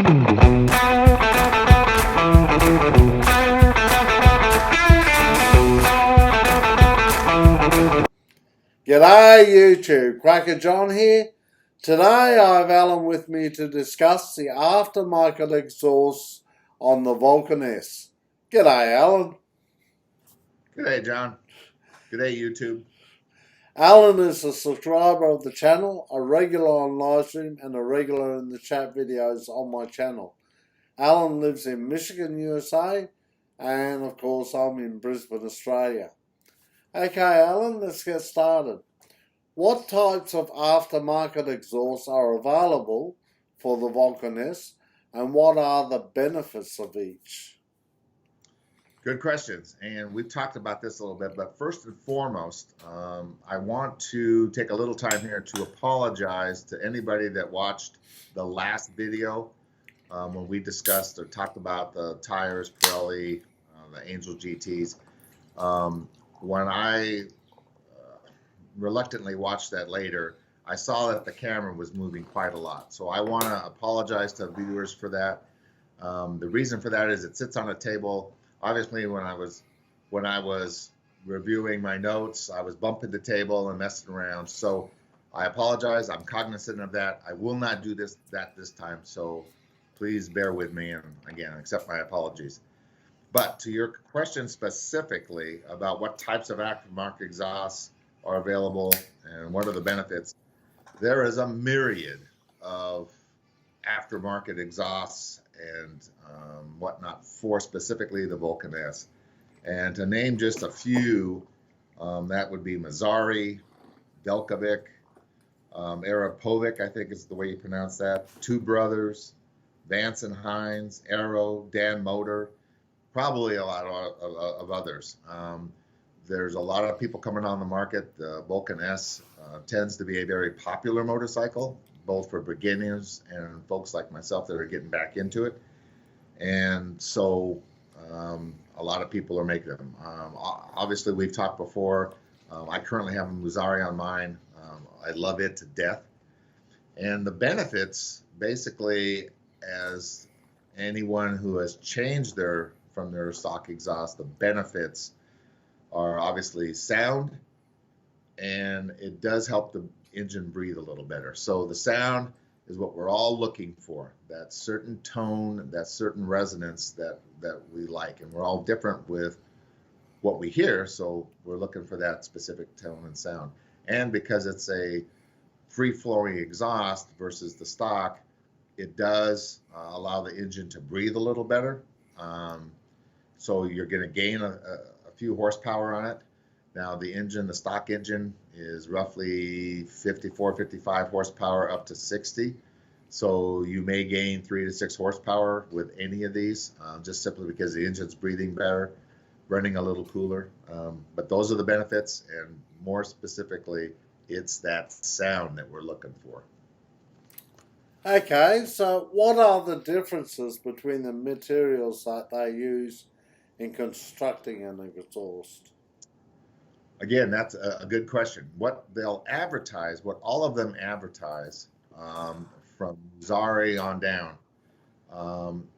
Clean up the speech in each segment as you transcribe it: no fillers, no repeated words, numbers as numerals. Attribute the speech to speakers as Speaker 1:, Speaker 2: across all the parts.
Speaker 1: G'day YouTube, Cracker John here. Today I have Alan with me to discuss the aftermarket exhaust on the Vulcan S. G'day Alan.
Speaker 2: G'day John. G'day YouTube.
Speaker 1: Alan is a subscriber of the channel, a regular on livestream and a regular in the chat videos on my channel. Alan lives in Michigan, USA, and of course I'm in Brisbane, Australia. Okay Alan, let's get started. What types of aftermarket exhausts are available for the Vulcan S, and what are the benefits of each?
Speaker 2: Good questions, and we've talked about this a little bit, but first and foremost, I want to take a little time here to apologize to anybody that watched the last video when we discussed or talked about the tires, Pirelli, the Angel GTs. When I reluctantly watched that later, I saw that the camera was moving quite a lot. So I want to apologize to viewers for that. The reason for that is it sits on a table. Obviously, when I was reviewing my notes, I was bumping the table and messing around. So I apologize. I'm cognizant of that. I will not do this time. So please bear with me and again, accept my apologies. But to your question specifically about what types of aftermarket exhausts are available and what are the benefits, there is a myriad of aftermarket exhausts and whatnot for specifically the Vulcan S. And to name just a few, that would be Mazzari, Delkovic, Arapovic, I think is the way you pronounce that, Two Brothers, Vance and Hines, Aero, Dan Motor, probably a lot of others. There's a lot of people coming on the market. The Vulcan S tends to be a very popular motorcycle, both for beginners and folks like myself that are getting back into it. And so a lot of people are making them. Obviously, we've talked before. I currently have a Mazzari on mine. I love it to death. And the benefits, basically, as anyone who has changed from their stock exhaust, the benefits are obviously sound, and it does help the engine breathe a little better. So the sound is what we're all looking for, that certain tone, that certain resonance that we like, and we're all different with what we hear, so we're looking for that specific tone and sound. And because it's a free-flowing exhaust versus the stock, it does allow the engine to breathe a little better. So you're going to gain a few horsepower on it. Now the stock engine is roughly 54, 55 horsepower up to 60. So you may gain 3 to 6 horsepower with any of these, just simply because the engine's breathing better, running a little cooler. But those are the benefits, and more specifically, it's that sound that we're looking for.
Speaker 1: Okay, so what are the differences between the materials that they use in constructing an exhaust?
Speaker 2: Again, that's a good question. What they'll advertise, what all of them advertise, from Mazzari on down,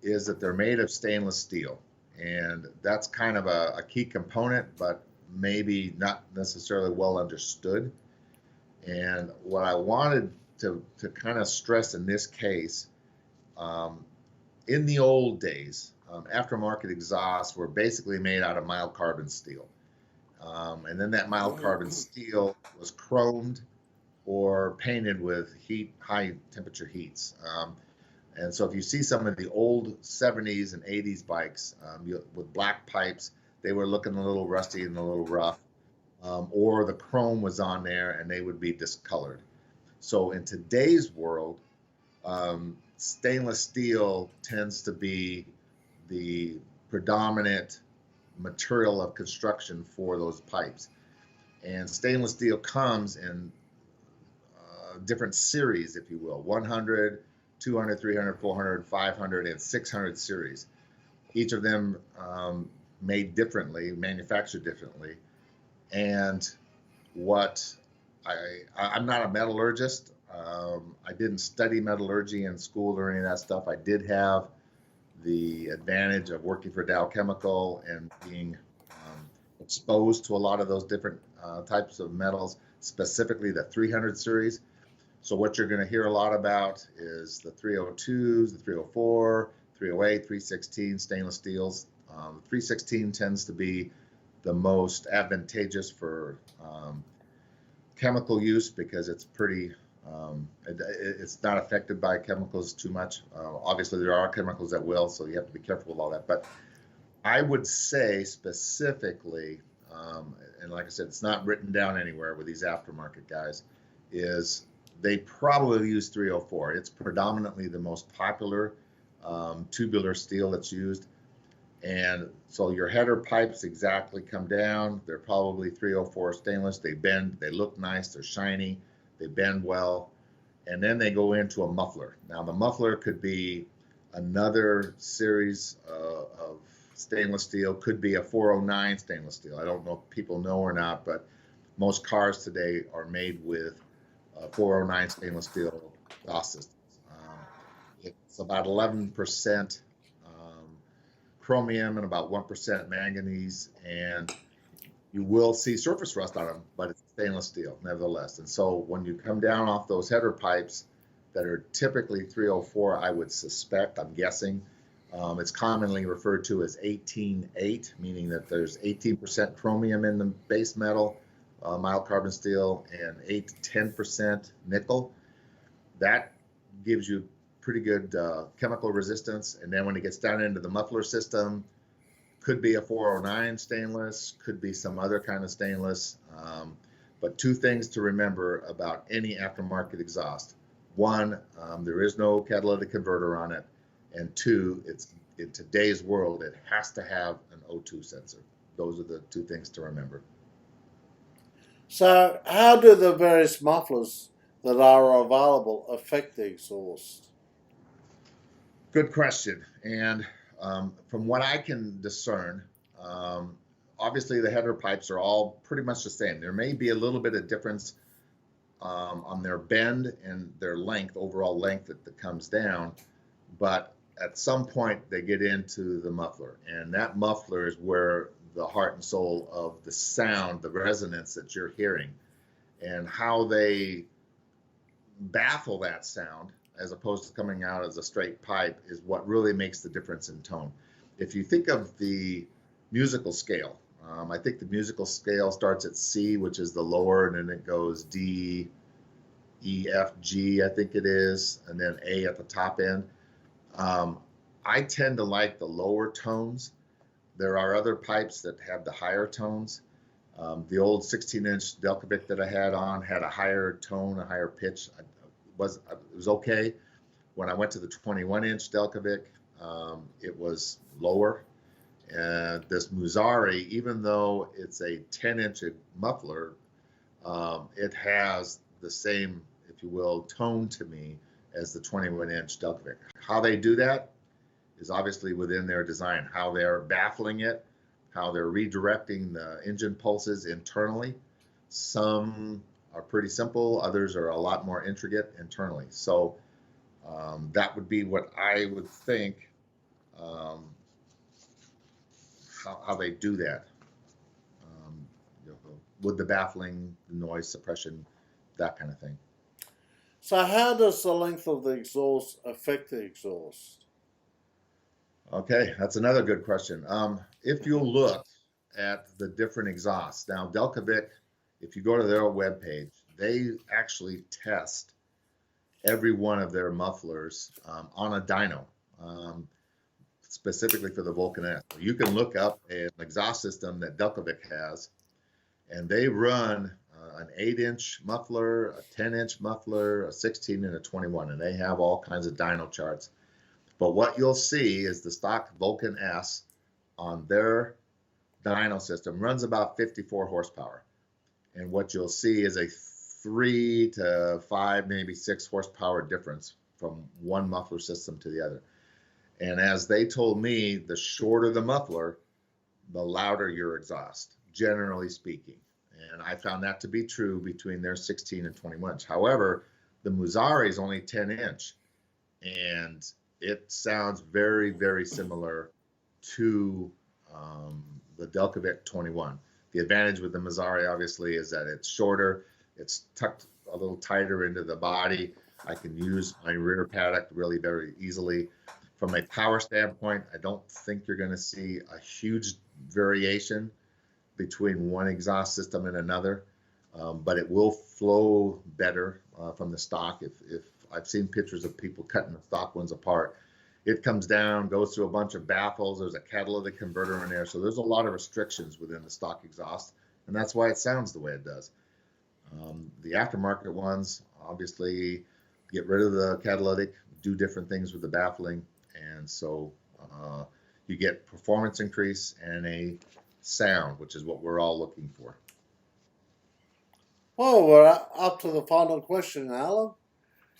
Speaker 2: is that they're made of stainless steel. And that's kind of a key component, but maybe not necessarily well understood. And what I wanted to kind of stress in this case, in the old days, aftermarket exhausts were basically made out of mild carbon steel. And then that mild carbon steel was chromed or painted with high temperature heats. And so if you see some of the old 70s and 80s bikes with black pipes, they were looking a little rusty and a little rough, or the chrome was on there and they would be discolored. So in today's world, stainless steel tends to be the predominant material of construction for those pipes. And stainless steel comes in different series, if you will, 100, 200, 300, 400, 500, and 600 series. Each of them made differently, manufactured differently. And what I'm not a metallurgist. I didn't study metallurgy in school or any of that stuff. I did have the advantage of working for Dow Chemical and being exposed to a lot of those different types of metals, specifically the 300 series. So what you're going to hear a lot about is the 302s, the 304, 308, 316 stainless steels. 316 tends to be the most advantageous for chemical use because it's pretty, it's not affected by chemicals too much. Obviously, there are chemicals that will, so you have to be careful with all that. But I would say specifically, and like I said, it's not written down anywhere with these aftermarket guys, is they probably use 304. It's predominantly the most popular tubular steel that's used. And so your header pipes exactly come down. They're probably 304 stainless. They bend, they look nice, they're shiny, they bend well. And then they go into a muffler. Now the muffler could be another series of stainless steel, could be a 409 stainless steel. I don't know if people know or not, but most cars today are made with 409 stainless steel exhaust systems. It's about 11% chromium and about 1% manganese, and you will see surface rust on them, but it's stainless steel nevertheless. And so when you come down off those header pipes that are typically 304, I would suspect, I'm guessing, it's commonly referred to as 18-8, meaning that there's 18% chromium in the base metal, mild carbon steel, and 8 to 10% nickel. That gives you pretty good chemical resistance. And then when it gets down into the muffler system, could be a 409 stainless, could be some other kind of stainless. But two things to remember about any aftermarket exhaust. One, there is no catalytic converter on it. And two, it's in today's world, it has to have an O2 sensor. Those are the two things to remember.
Speaker 1: So, how do the various mufflers that are available affect the exhaust?
Speaker 2: Good question. And from what I can discern, obviously the header pipes are all pretty much the same. There may be a little bit of difference on their bend and their length, overall length that comes down, but at some point they get into the muffler, and that muffler is where the heart and soul of the sound, the resonance that you're hearing, and how they baffle that sound as opposed to coming out as a straight pipe is what really makes the difference in tone. If you think of the musical scale, I think the musical scale starts at C, which is the lower, and then it goes D, E, F, G, I think it is, and then A at the top end. I tend to like the lower tones. There are other pipes that have the higher tones. The old 16-inch Delcovic that I had on had a higher tone, a higher pitch. It was okay. When I went to the 21-inch Delcovic, it was lower. And this Musari, even though it's a 10-inch muffler, it has the same, if you will, tone to me as the 21-inch Delcovic. How they do that is obviously within their design, how they're baffling it, how they're redirecting the engine pulses internally. Some are pretty simple, others are a lot more intricate internally. So that would be what I would think, how they do that. With the baffling, the noise suppression, that kind of thing.
Speaker 1: So, how does the length of the exhaust affect the exhaust?
Speaker 2: Okay, that's another good question. If you look at the different exhausts, now Delcovic, if you go to their webpage, they actually test every one of their mufflers on a dyno, specifically for the Vulcan S. You can look up an exhaust system that Delcovic has, and they run an 8-inch muffler, a 10-inch muffler, a 16, and a 21, and they have all kinds of dyno charts. But what you'll see is the stock Vulcan S on their dyno system runs about 54 horsepower. And what you'll see is a 3 to 5, maybe 6 horsepower difference from one muffler system to the other. And as they told me, the shorter the muffler, the louder your exhaust, generally speaking. And I found that to be true between their 16 and 21 inch. However, The Musari is only 10-inch, and it sounds very, very similar to the Delcovic 21. The advantage with the Musari, obviously, is that it's shorter, it's tucked a little tighter into the body. I can use my rear paddock really very easily. From a power standpoint, I don't think you're going to see a huge variation between one exhaust system and another, but it will flow better from the stock. If I've seen pictures of people cutting the stock ones apart, it comes down, goes through a bunch of baffles. There's a catalytic converter in there, so there's a lot of restrictions within the stock exhaust, and that's why it sounds the way it does. The aftermarket ones obviously get rid of the catalytic, do different things with the baffling, and so you get performance increase and a sound, which is what we're all looking for.
Speaker 1: Well, we're up to the final question, Alan.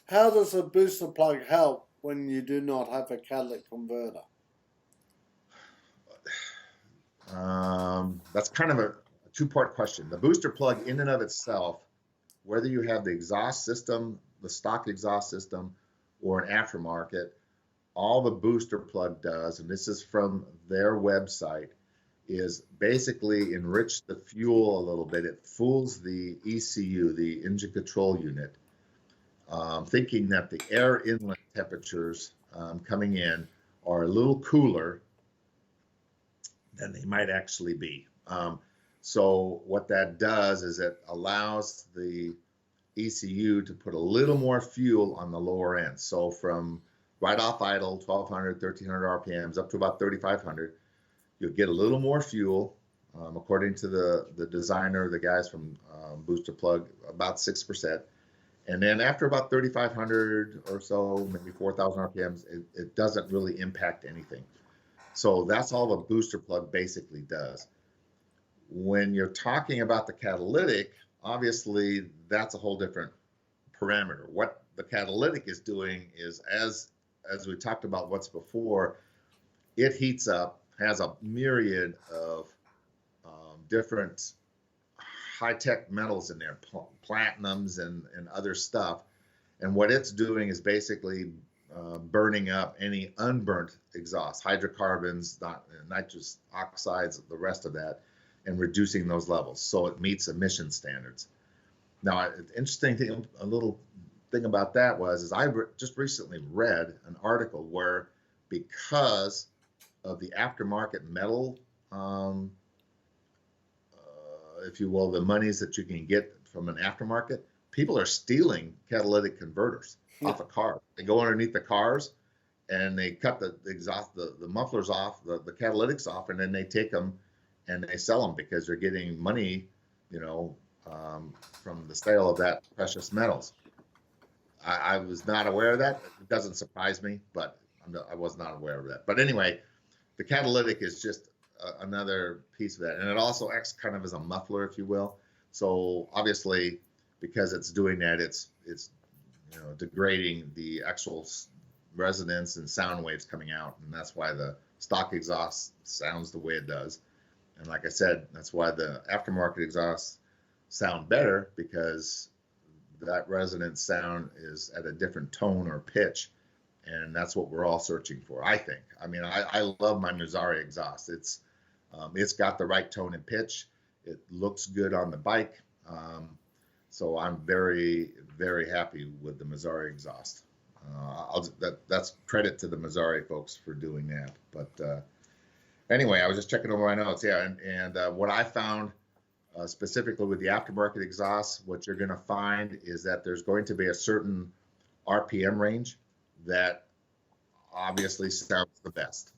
Speaker 1: How does a booster plug help when you do not have a catalytic converter?
Speaker 2: That's kind of a two-part question. The booster plug in and of itself, whether you have the exhaust system, the stock exhaust system, or an aftermarket, all the booster plug does, and this is from their website, is basically enrich the fuel a little bit. It fools the ECU, the engine control unit, thinking that the air inlet temperatures coming in are a little cooler than they might actually be. So what that does is it allows the ECU to put a little more fuel on the lower end. So from right off idle, 1,200, 1,300 RPMs, up to about 3,500, you'll get a little more fuel, according to the designer, the guys from Booster Plug, about 6%. And then after about 3,500 or so, maybe 4,000 RPMs, it doesn't really impact anything. So that's all the booster plug basically does. When you're talking about the catalytic, obviously that's a whole different parameter. What the catalytic is doing is, as we talked about what's before, it heats up, has a myriad of different high-tech metals in there, platinums and other stuff. And what it's doing is basically burning up any unburnt exhaust, hydrocarbons, nitrous oxides, the rest of that, and reducing those levels so it meets emission standards. Now, an interesting thing, a little thing about that was I just recently read an article where, because of the aftermarket metal, if you will, the monies that you can get from an aftermarket, people are stealing catalytic converters off of cars. They go underneath the cars and they cut the exhaust, the mufflers off, the catalytics off, and then they take them and they sell them because they're getting money, from the sale of that precious metals. I was not aware of that. It doesn't surprise me, but I was not aware of that. But anyway, the catalytic is just another piece of that, and it also acts kind of as a muffler, if you will. So obviously, because it's doing that, it's degrading the actual resonance and sound waves coming out, and that's why the stock exhaust sounds the way it does. And like I said, that's why the aftermarket exhausts sound better, because that resonance sound is at a different tone or pitch, and that's what we're all searching for, I think. I mean, I love my Musari exhaust. It's got the right tone and pitch. It looks good on the bike. So I'm very, very happy with the Musari exhaust. That's credit to the Musari folks for doing that. But anyway, I was just checking over my notes. Yeah, and what I found specifically with the aftermarket exhaust, what you're going to find is that there's going to be a certain RPM range that obviously sounds the best.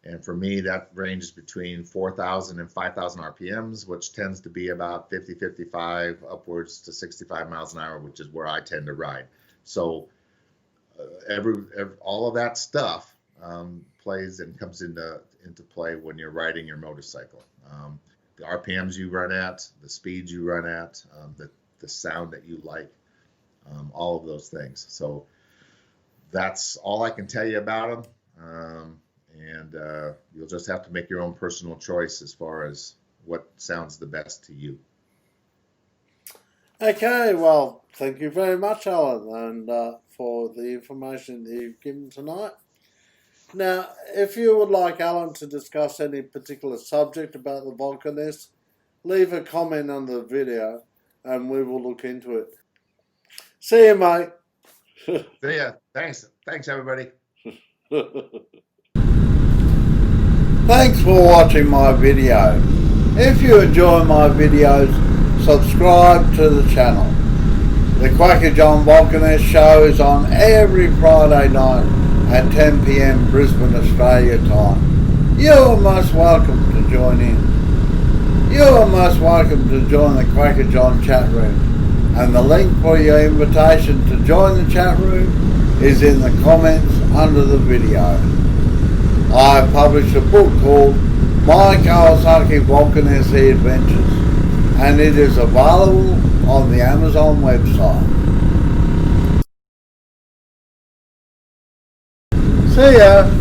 Speaker 2: And for me, that ranges between 4,000 and 5,000 RPMs, which tends to be about 50, 55, upwards to 65 miles an hour, which is where I tend to ride. So all of that stuff plays and comes into play when you're riding your motorcycle. The RPMs you run at, the speeds you run at, the sound that you like, all of those things. So that's all I can tell you about them. And you'll just have to make your own personal choice as far as what sounds the best to you.
Speaker 1: Okay, well, thank you very much, Alan, and for the information that you've given tonight. Now, if you would like Alan to discuss any particular subject about the Vulcan S, leave a comment under the video and we will look into it. See you, mate.
Speaker 2: See ya. Thanks everybody.
Speaker 1: Thanks for watching my video. If you enjoy my videos, subscribe to the channel. The Quacker John Vulcan S show is on every Friday night at 10 PM Brisbane, Australia time. You are most welcome to join in. You are most welcome to join the Quacker John chat room, and the link for your invitation to join the chat room is in the comments under the video. I have published a book called My Kawasaki Vulcan S Adventures, and it is available on the Amazon website. See ya!